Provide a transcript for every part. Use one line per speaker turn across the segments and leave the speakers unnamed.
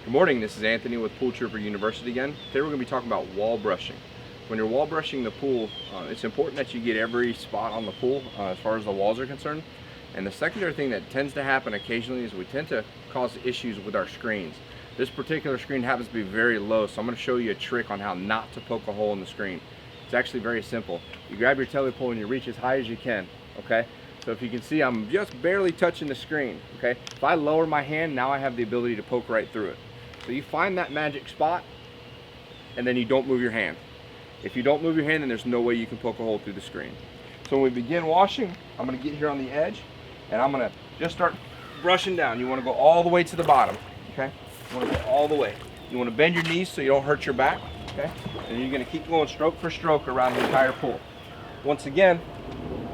Good morning, this is Anthony with Pool Trooper University again. Today we're going to be talking about wall brushing. When you're wall brushing the pool, it's important that you get every spot on the pool as far as the walls are concerned. And the secondary thing that tends to happen occasionally is we tend to cause issues with our screens. This particular screen happens to be very low, so I'm going to show you a trick on how not to poke a hole in the screen. It's actually very simple. You grab your telly pole and you reach as high as you can, okay? So if you can see, I'm just barely touching the screen, okay? If I lower my hand, now I have the ability to poke right through it. So you find that magic spot, and then you don't move your hand. If you don't move your hand, then there's no way you can poke a hole through the screen. So when we begin washing, I'm going to get here on the edge, and I'm going to just start brushing down. You want to go all the way to the bottom, okay? You want to go all the way. You want to bend your knees so you don't hurt your back, okay? And you're going to keep going stroke for stroke around the entire pool. Once again,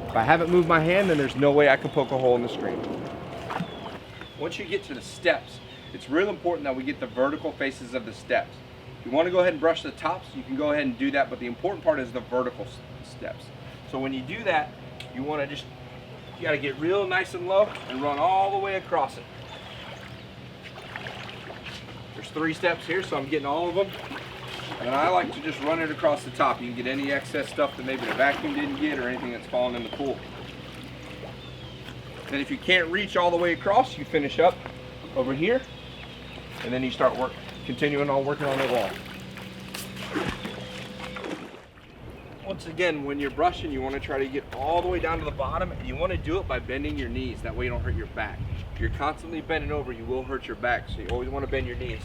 if I haven't moved my hand, then there's no way I can poke a hole in the screen. Once you get to the steps, it's real important that we get the vertical faces of the steps. If you want to go ahead and brush the tops, you can go ahead and do that, but the important part is the vertical steps. So when you do that, you want to you got to get real nice and low and run all the way across it. There's 3 steps here, so I'm getting all of them. And I like to just run it across the top. You can get any excess stuff that maybe the vacuum didn't get or anything that's falling in the pool. Then if you can't reach all the way across, you finish up over here, and then you start continuing on working on the wall. Once again, when you're brushing, you want to try to get all the way down to the bottom, and you want to do it by bending your knees. That way you don't hurt your back. If you're constantly bending over, you will hurt your back, so you always want to bend your knees.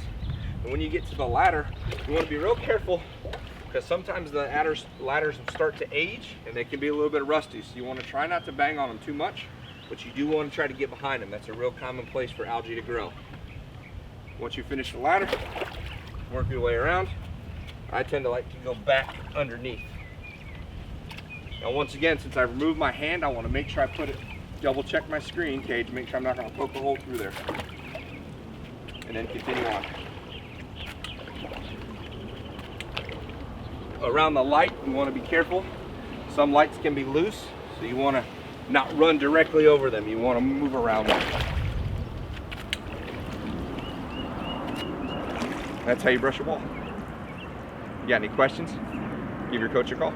And when you get to the ladder, you want to be real careful, because sometimes the ladders start to age, and they can be a little bit rusty, so you want to try not to bang on them too much, but you do want to try to get behind them. That's a real common place for algae to grow. Once you finish the ladder, work your way around. I tend to like to go back underneath. Now once again, since I removed my hand, I want to make sure I double check my screen cage, make sure I'm not going to poke a hole through there. And then continue on. Around the light, you want to be careful. Some lights can be loose, so you want to not run directly over them. You want to move around them. That's how you brush a wall. You got any questions? Give your coach a call.